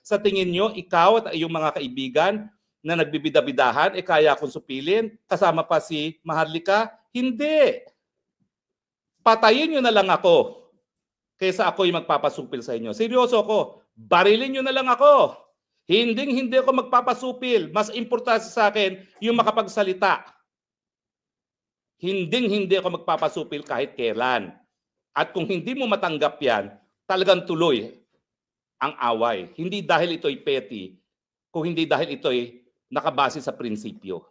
Sa tingin nyo, ikaw at iyong mga kaibigan na nagbibida-bidahan, kaya akong supilin, kasama pa si Maharlika? Hindi. Patayin nyo na lang ako kaysa ako'y magpapasupil sa inyo. Seryoso ako. Barilin nyo na lang ako. Hindi ako magpapasupil. Mas importante sa akin yung makapagsalita. Hindi ako magpapasupil kahit kailan. At kung hindi mo matanggap yan, talagang tuloy ang away. Hindi dahil ito'y petty, kung hindi dahil ito'y nakabase sa prinsipyo.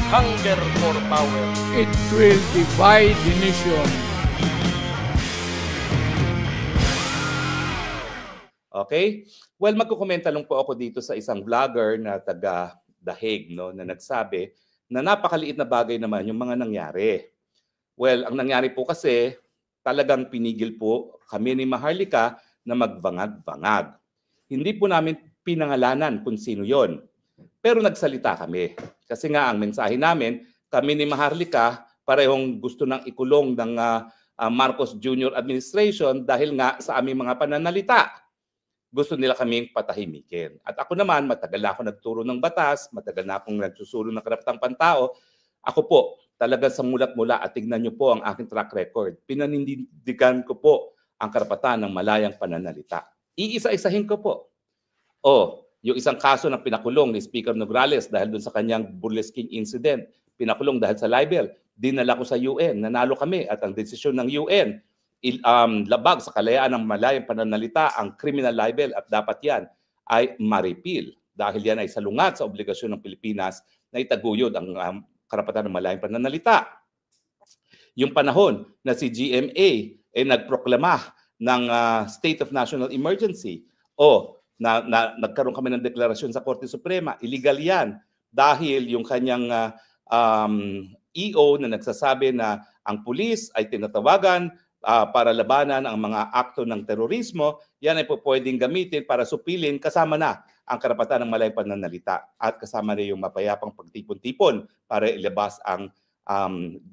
Hunger for power. It will divide the nation. Okay? Well, magkukomenta lang po ako dito sa isang vlogger na taga The Hague, no, na nagsabi na napakaliit na bagay naman yung mga nangyari. Well, ang nangyari po kasi, talagang pinigil po kami ni Maharlika na magbangag-bangag. Hindi po namin pinangalanan kung sino yon. Pero nagsalita kami. Kasi nga ang mensahe namin, kami ni Maharlika parehong gusto nang ikulong ng Marcos Jr. administration dahil nga sa aming mga pananalita. Gusto nila kaming patahimikin. At ako naman, matagal na ako nagturo ng batas, matagal na akong nagsusulong ng karapatang pantao. Ako po, talaga sa mulat-mula at tignan niyo po ang aking track record. Pinanindigan ko po ang karapatan ng malayang pananalita. Iisa-isahin ko po. Yung isang kaso na pinakulong ni Speaker Nograles dahil dun sa kanyang burlesking incident, pinakulong dahil sa libel, dinala ko sa UN, nanalo kami at ang desisyon ng UN, labag sa kalayaan ng malayang pananalita ang criminal libel at dapat yan ay ma-repeal dahil yan ay salungat sa obligasyon ng Pilipinas na itaguyod ang karapatan ng malayang pananalita. Yung panahon na si GMA ay nagproklama ng State of National Emergency nagkaroon kami ng deklarasyon sa Korte Suprema, illegal yan dahil yung kanyang EO na nagsasabi na ang pulis ay tinatawagan para labanan ang mga akto ng terorismo, yan ay po pwedeng gamitin para supilin kasama na ang karapatan ng malayang pananalita at kasama na yung mapayapang pagtipon-tipon para ilabas ang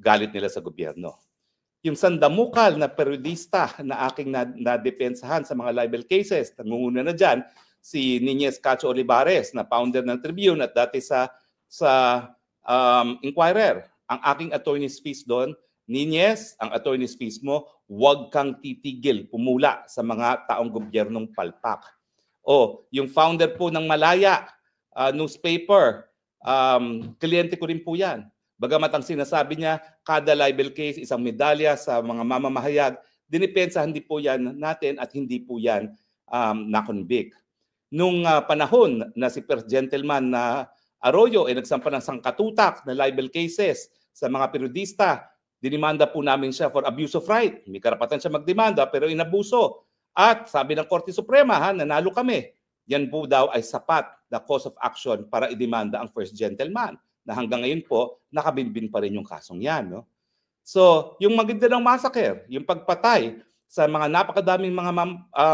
galit nila sa gobyerno. Yung sandamukal na periodista na aking nadepensahan sa mga libel cases, nangunguna na dyan, si Nines Cacho Olivares na founder ng Tribune at dati sa Inquirer. Ang aking attorney's fees doon, Nines, ang attorney's fees mo, huwag kang titigil, pumula sa mga taong gobyernong palpak. Yung founder po ng Malaya newspaper, kliyente ko rin po yan. Bagamat ang sinasabi niya, kada libel case, isang medalya sa mga mamamahayag, dinipensahan din po yan natin at hindi po yan na-convict. Nung panahon na si First Gentleman na Arroyo ay nagsampa ng sangkatutak na libel cases sa mga periodista, dinimanda po namin siya for abuse of right. May karapatan siya magdemanda pero inabuso. At sabi ng Korte Suprema, nanalo kami. Yan po daw ay sapat na cause of action para idemanda ang First Gentleman. Na hanggang ngayon po, nakabinbin pa rin yung kasong yan. No? So, yung Maguindanao Massacre, yung pagpatay sa mga napakadaming mga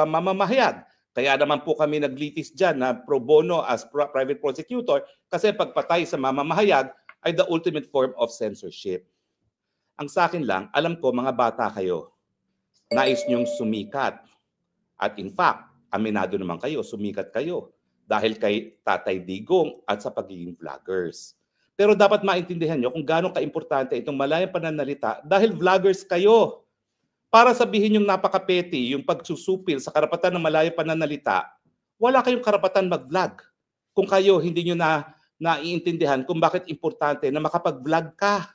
mamamahayag, kaya naman po kami naglitis dyan na pro bono as private prosecutor kasi pagpatay sa mamamahayag ay the ultimate form of censorship. Ang sa akin lang, alam ko mga bata kayo, nais nyong sumikat. At in fact, aminado naman kayo, sumikat kayo dahil kay Tatay Digong at sa pagiging vloggers. Pero dapat maintindihan nyo kung gaano kaimportante itong malayang pananalita dahil vloggers kayo. Para sabihin yung napaka-petty, yung pagsusupil sa karapatan ng malayang pananalita, wala kayong karapatan mag-vlog. Kung kayo hindi nyo naiintindihan kung bakit importante na makapag-vlog ka.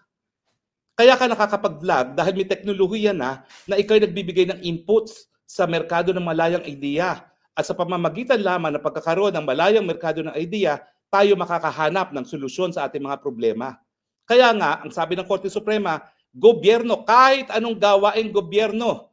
Kaya ka nakakapag-vlog dahil may teknolohiya na ikaw ay nagbibigay ng inputs sa merkado ng malayang idea. At sa pamamagitan lamang ng pagkakaroon ng malayang merkado ng idea, tayo makakahanap ng solusyon sa ating mga problema. Kaya nga, ang sabi ng Korte Suprema, gobyerno, kahit anong gawaing gobyerno,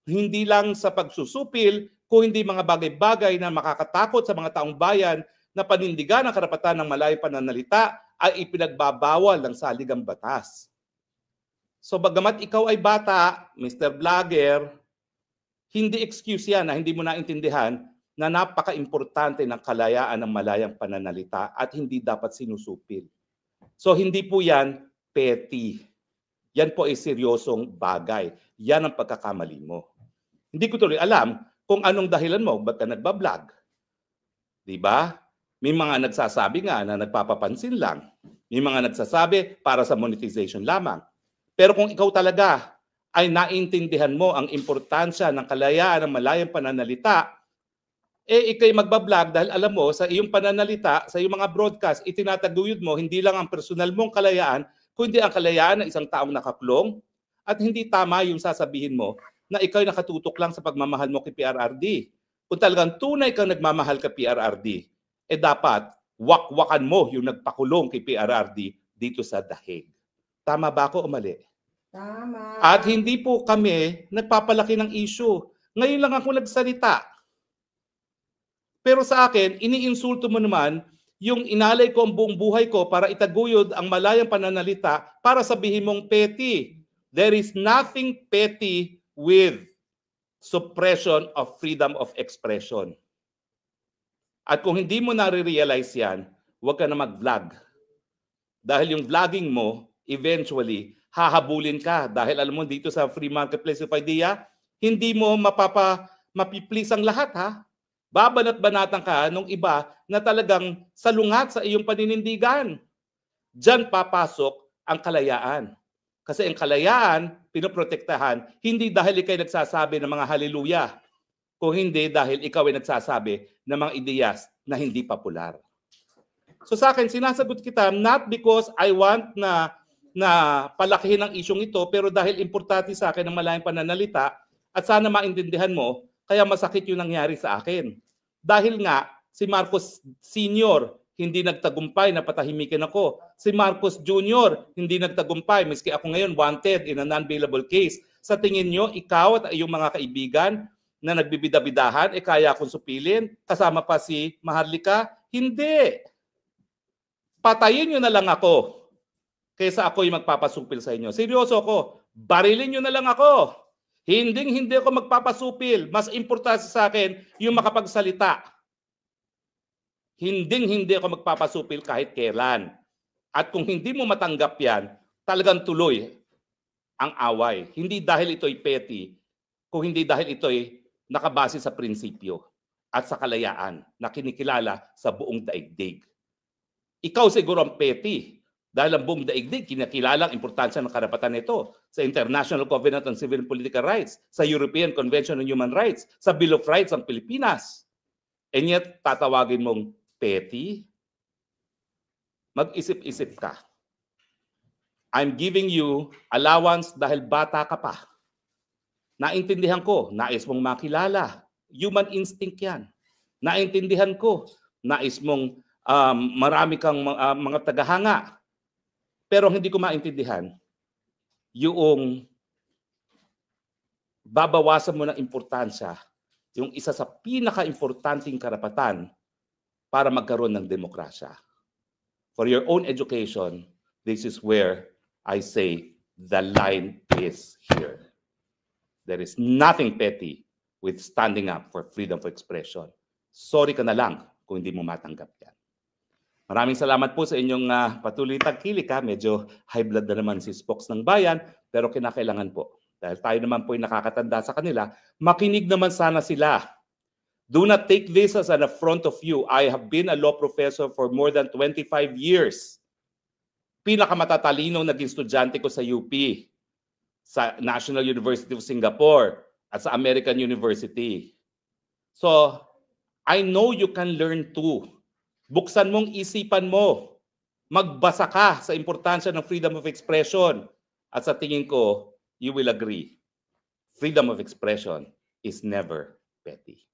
hindi lang sa pagsusupil, kung hindi mga bagay-bagay na makakatakot sa mga taong bayan na panindigan ang karapatan ng malayang pananalita ay ipinagbabawal ng saligang batas. So bagamat ikaw ay bata, Mr. Vlogger, hindi excuse yan na hindi mo naintindihan na napaka-importante ng kalayaan ng malayang pananalita at hindi dapat sinusupil. So hindi po yan petty. Yan po ay seryosong bagay. Yan ang pagkakamali mo. Hindi ko tuloy alam kung anong dahilan mo, ba't ka nagbablog? Di ba? May mga nagsasabi nga na nagpapapansin lang. May mga nagsasabi para sa monetization lamang. Pero kung ikaw talaga ay naintindihan mo ang importansya ng kalayaan ng malayang pananalita, ikay magbablog dahil alam mo sa iyong pananalita, sa iyong mga broadcast, itinataguyod mo hindi lang ang personal mong kalayaan, kundi ang kalayaan ng isang taong nakakulong, at hindi tama yung sasabihin mo na ikaw ay nakatutok lang sa pagmamahal mo kay PRRD. Kung talagang tunay kang nagmamahal kay PRRD, dapat wakwakan mo yung nagpakulong kay PRRD dito sa dahig. Tama ba ako o mali? Tama. At hindi po kami nagpapalaki ng issue. Ngayon lang ako nagsalita. Pero sa akin, iniinsulto mo naman yung inalay ko ang buong buhay ko para itaguyod ang malayang pananalita para sabihin mong petty. There is nothing petty with suppression of freedom of expression. At kung hindi mo nare-realize yan, huwag ka na mag-vlog. Dahil yung vlogging mo, eventually, hahabulin ka. Dahil alam mo, dito sa free marketplace of idea, hindi mo mapiplease ang lahat, ha? Babanat-banatan ka nung iba na talagang salungat sa iyong paninindigan. Diyan papasok ang kalayaan. Kasi ang kalayaan, pinoprotektahan, hindi dahil ikay nagsasabi ng mga haleluya, kung hindi dahil ikaw ay nagsasabi ng mga ideyas na hindi popular. So sa akin, sinasagot kita, not because I want na palakihin ang isyong ito, pero dahil importante sa akin ang malayang pananalita at sana maintindihan mo, kaya masakit yung nangyari sa akin. Dahil nga, si Marcos Sr., hindi nagtagumpay na patahimikin ako. Si Marcos Jr., hindi nagtagumpay, miski ako ngayon wanted in a non-bailable case. Sa tingin nyo, ikaw at iyong mga kaibigan na nagbibidabidahan, kaya akong supilin, kasama pa si Maharlika? Hindi. Patayin nyo na lang ako kaysa ako'y magpapasupil sa inyo. Seryoso ako, barilin nyo na lang ako. Hindi ako magpapasupil. Mas importante sa akin yung makapagsalita. Hindi ako magpapasupil kahit kailan. At kung hindi mo matanggap yan, talagang tuloy ang away. Hindi dahil ito'y petty, kung hindi dahil ito'y nakabase sa prinsipyo at sa kalayaan na kinikilala sa buong daigdig. Ikaw siguro ang petty dahil ang buong daigdig kinakilala ang importansya ng karapatan nito sa International Covenant on Civil and Political Rights, sa European Convention on Human Rights, sa Bill of Rights ng Pilipinas. And yet, tatawagin mong petty? Mag-isip-isip ka. I'm giving you allowance dahil bata ka pa. Naintindihan ko, nais mong makilala. Human instinct yan. Naintindihan ko, nais mong marami kang mga tagahanga. Pero hindi ko maintindihan yung babawasan mo ng importansya yung isa sa pinaka-importanting karapatan para magkaroon ng demokrasya. For your own education, this is where I say the line is here. There is nothing petty with standing up for freedom of expression. Sorry ka na lang kung hindi mo matanggap yan. Maraming salamat po sa inyong patuloy tagkilik. Medyo high blood na naman si Spokes ng Bayan, pero kinakailangan po. Dahil tayo naman po ay nakakatanda sa kanila, makinig naman sana sila. Do not take this as an affront of you. I have been a law professor for more than 25 years. Pinakamatatalino naging estudyante ko sa UP, sa National University of Singapore, at sa American University. So, I know you can learn too. Buksan mong isipan mo. Magbasa ka sa importansya ng freedom of expression. At sa tingin ko, you will agree. Freedom of expression is never petty.